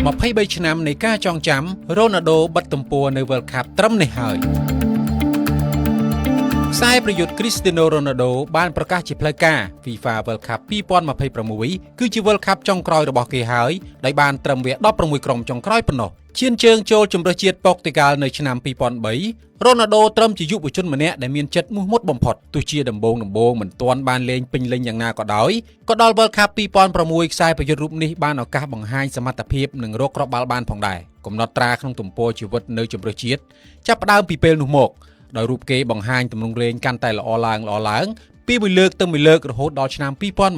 23 ឆ្នាំនៃការចងចាំរ៉ូណាល់ដូបិទទំព័រនៅ World Cup ត្រឹមនេះហើយខ្សែប្រយុទ្ធ Cristiano Ronaldo បានប្រកាសជាផ្លូវការ FIFA World Cup 2026 គឺជា World Cup ចុងក្រោយរបស់គេហើយដោយបានត្រឹមវា16ក្រុមចុងក្រោយប៉ុណ្ណោះឈានជើងចូលជម្រើសជាតិប៉ុកទីហ្កាល់នៅឆ្នាំ 2003 Ronaldo ត្រឹមជាយុវជនម្នាក់ដែលមានចិត្តមោះមុតបំផុតទោះជាដំបូងមិនទាន់បានលេងពេញលេញយ៉ាងណាក៏ដោយក៏ដល់ World Cup 2006 ខ្សែប្រយុទ្ធរូបនេះបានឱកាសបង្ហាញសមត្ថភាពនិងរកគ្រាប់បាល់បានផងដែរកំណត់ត្រាក្នុងទំព័រជីវិតនៅជម្រើសជាតិចាប់ផ្ដើមពីពេលនោះមកដោយរូបគេបង្ហាញទម្រង់លេងកាន់តែល្អឡើងពីមួយលើកទៅមួយលើករហូតដល់ឆ្នាំ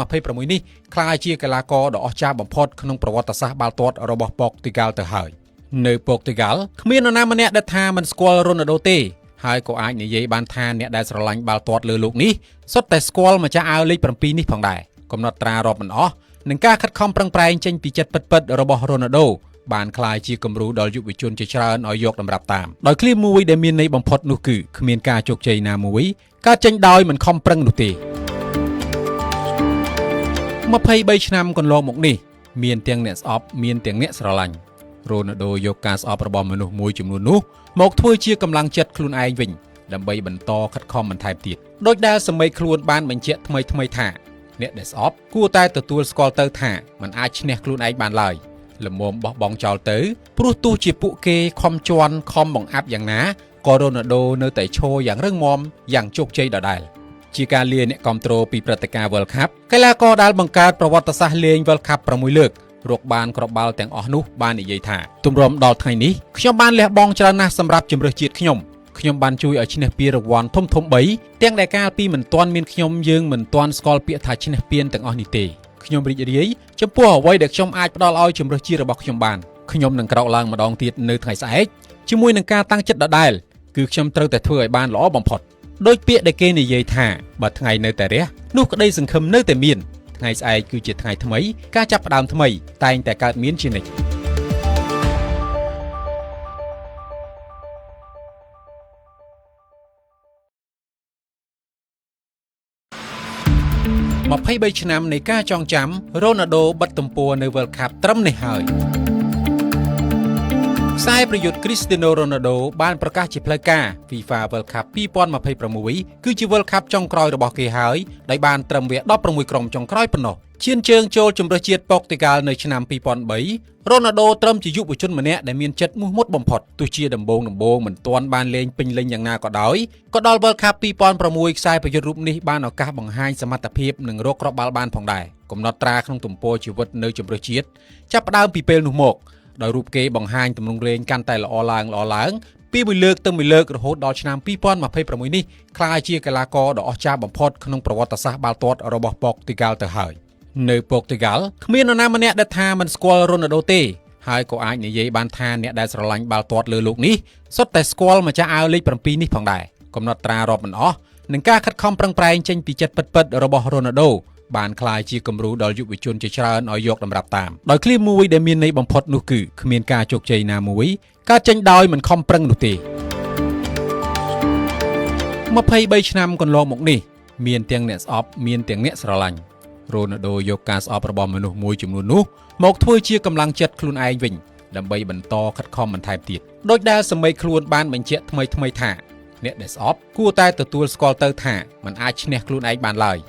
2026 នេះក្លាយជាកីឡាករដ៏អស្ចារ្យបំផុតក្នុងប្រវត្តិសាស្ត្របាល់ទាត់របស់ប៉ុកទីហ្កាល់ទៅហើយនៅប៉ុកទីហ្កាល់គ្មាននរណាម្នាក់ដែលថាមិនស្គាល់រ៉ូណាល់ដូទេហើយក៏អាចនិយាយបានថាអ្នកដែលស្រឡាញ់បាល់ទាត់លើโลกនេះសុទ្ធតែស្គាល់ម្ចាស់អាវលេខ 7 នេះផងដែរកំណត់ត្រារាប់មិនអស់នឹងការខិតខំប្រឹងប្រែងចេញពីចិត្តពិតៗរបស់រ៉ូណាល់ដូបានក្លាយជាគំរូដល់យុវជនជាច្រើនឲ្យយកតម្រាប់តាមដោយឃ្លាមួយដែលមានន័យបំផុតនោះគឺគ្មានការជោគជ័យណាមួយកើតចេញដោយមិនខំប្រឹងនោះទេ23 ឆ្នាំកន្លងមកនេះមានទាំងអ្នកស្អប់មានទាំងអ្នកស្រឡាញ់រ៉ូណាល់ដូយកការស្អប់របស់មនុស្សមួយចំនួននោះមកធ្វើជាកម្លាំងចិត្តខ្លួនឯងវិញដើម្បីបន្តខិតខំបន្ថែមទៀតដោយដែលសមីខ្លួនបានបញ្ជាក់ថ្មីថាអ្នកដែលស្អប់គួរតែទទួលស្គាល់ទៅថាมันអាចឈ្នះខ្លួនឯងបានឡើយល្មមបោះបង់ចោលទៅព្រោះទោះជាពួកគេខំជន់ខំបង្អាប់យ៉ាងណាក៏រ៉ូណាល់ដូនៅតែឈរយ៉ាងរឹងមាំយ៉ាងជោគជ័យដដែលជាការលាអ្នកគាំទ្រពីព្រឹត្តិការណ៍ World Cup កីឡាករដែលបង្កើតប្រវត្តិសាស្ត្រលេង World Cup 6 លើករកបានគ្រាប់បាល់ទាំងអស់នោះបាននិយាយថាទម្រាំដល់ថ្ងៃនេះខ្ញុំបានលះបង់ច្រើនណាស់សម្រាប់ជម្រើសជាតិខ្ញុំបានជួយឲ្យឈ្នះពានរង្វាន់ធំៗ3ទាំងដែលកាលពីមិនទាន់មានខ្ញុំយើងមិនទាន់ស្គាល់ពាក្យថាឈ្នះពានទាំងអស់នេះទេខ្ញុំរីករាយចំពោះអ្វីដែលខ្ញុំអាចផ្ដល់ឲ្យជម្រើសជាតិរបស់ខ្ញុំបានខ្ញុំនឹងក្រោកឡើងម្ដងទៀតនៅថ្ងៃស្អែកជាមួយនឹងការតាំងចិត្តដដែលគឺខ្ញុំត្រូវតែធ្វើឲ្យបានល្អបំផុតដោយពាក្យដែលគេនិយាយថាបើថ្ងៃនៅតែរះនោះក្តីសង្ឃឹមនៅតែមានថ្ងៃស្អែកគឺជាថ្ងៃថ្មីការចាប់ផ្ដើមថ្មីតែងតែកើតមានជានិច្ច23 ឆ្នាំនៃការចងចាំរ៉ូណាល់ដូបិទទំព័រនៅ World Cup ត្រឹមនេះហើយខ្សែប្រយុទ្ធ Cristiano Ronaldo បានប្រកាសជាផ្លូវការ FIFA World Cup 2026 គឺជា World Cup ចុងក្រោយរបស់គេហើយដោយបានត្រឹមវា16ក្រុមចុងក្រោយប៉ុណ្ណោះឈានជើងចូលជម្រើសជាតិប៉ុកទីហ្កាល់នៅឆ្នាំ 2003 Ronaldo ត្រឹមជាយុវជនម្នាក់ដែលមានចិត្តមោះមុតបំផុតទោះជាដំបូងមិនទាន់បានលេងពេញលេញយ៉ាងណាក៏ដោយក៏ដល់ World Cup 2006 ខ្សែប្រយុទ្ធរូបនេះបានឱកាសបង្ហាញសមត្ថភាពនិងរកគ្រាប់បាល់បានផងដែរកំណត់ត្រាក្នុងទំព័រជីវិតនៅជម្រើសជាតិចាប់ផ្ដើមពីពេលនោះមកដោយរូបគេបង្ហាញទម្រង់លេងកាន់តែល្អឡើងពីមួយលើកទៅមួយលើករហូតដល់ឆ្នាំ 2026 នេះក្លាយជាកីឡាករដ៏អស្ចារ្យបំផុតក្នុងប្រវត្តិសាស្ត្របាល់ទាត់របស់ប៉ុកទីហ្កាល់ទៅហើយនៅប៉ុកទីហ្កាល់គ្មាននរណាម្នាក់ដែលថាមិនស្គាល់រ៉ូណាល់ដូទេហើយក៏អាចនិយាយបានថាអ្នកដែលស្រឡាញ់បាល់ទាត់លើโลกនេះសុទ្ធតែស្គាល់ម្ចាស់អាវលេខ 7 នេះផងដែរកំណត់ត្រារាប់មិនអស់នឹងការខិតខំប្រឹងប្រែងចេញពីចិត្តពិតៗរបស់រ៉ូណាល់ដូបានក្លាយជាគំរូដល់យុវជនជាច្រើនឲ្យយកតម្រាប់តាមដោយឃ្លាមួយដែលមានន័យបំផុតនោះគឺគ្មានការជោគជ័យណាមួយកើតចេញដោយមិនខំប្រឹងនោះទេ23 ឆ្នាំកន្លងមកនេះមានទាំងអ្នកស្អប់មានទាំងអ្នកស្រឡាញ់រ៉ូណាល់ដូយកការស្អប់របស់មនុស្សមួយចំនួននោះមកធ្វើជាកម្លាំងចិត្តខ្លួនឯងវិញដើម្បីបន្តខិតខំបន្ថែមទៀតដោយដែលសមីខ្លួនបានបញ្ជាក់ថ្មីថាអ្នកដែលស្អប់គួរតែទទួលស្គាល់ទៅថាมันអាចឈ្នះខ្លួនឯងបានឡើយ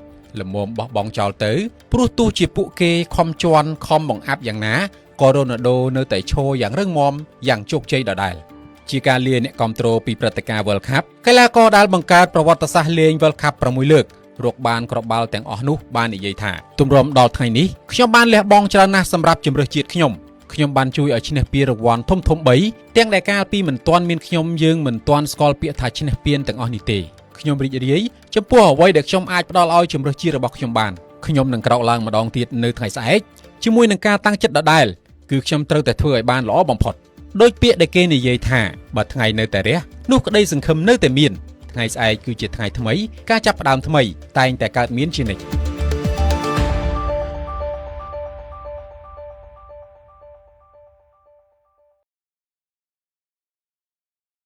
ល្មមបោះបង់ចោលទៅព្រោះទោះជាពួកគេខំជន់ខំបង្អាប់យ៉ាងណាក៏រ៉ូណាល់ដូនៅតែឈរយ៉ាងរឹងមាំយ៉ាងជោគជ័យដដែលជាការលាអ្នកគាំទ្រពីព្រឹត្តិការណ៍ World Cup កីឡាករដែលបង្កើតប្រវត្តិសាស្ត្រលេង World Cup 6 លើករកបានគ្រាប់បាល់ទាំងអស់នោះបាននិយាយថាទម្រាំដល់ថ្ងៃនេះខ្ញុំបានលះបង់ច្រើនណាស់សម្រាប់ជម្រើសជាតិខ្ញុំបានជួយឲ្យឈ្នះពានរង្វាន់ធំៗ3ទាំងដែលកាលពីមិនទាន់មានខ្ញុំយើងមិនទាន់ស្គាល់ពាក្យថាឈ្នះពានទាំងអស់នេះទេខ្ញុំរីករាយចំពោះអ្វីដែលខ្ញុំអាចផ្ដល់ឲ្យជម្រើសជាតិរបស់ខ្ញុំបានខ្ញុំនឹងក្រោកឡើងម្ដងទៀតនៅថ្ងៃស្អែកជាមួយនឹងការតាំងចិត្តដដែលគឺខ្ញុំត្រូវតែធ្វើឲ្យបានល្អបំផុតដោយពាក្យដែលគេនិយាយថាបើថ្ងៃនៅតែរះនោះក្តីសង្ឃឹមនៅតែមានថ្ងៃស្អែកគឺជាថ្ងៃថ្មីការចាប់ផ្ដើមថ្មីតែងតែកើតមានជានិច្ច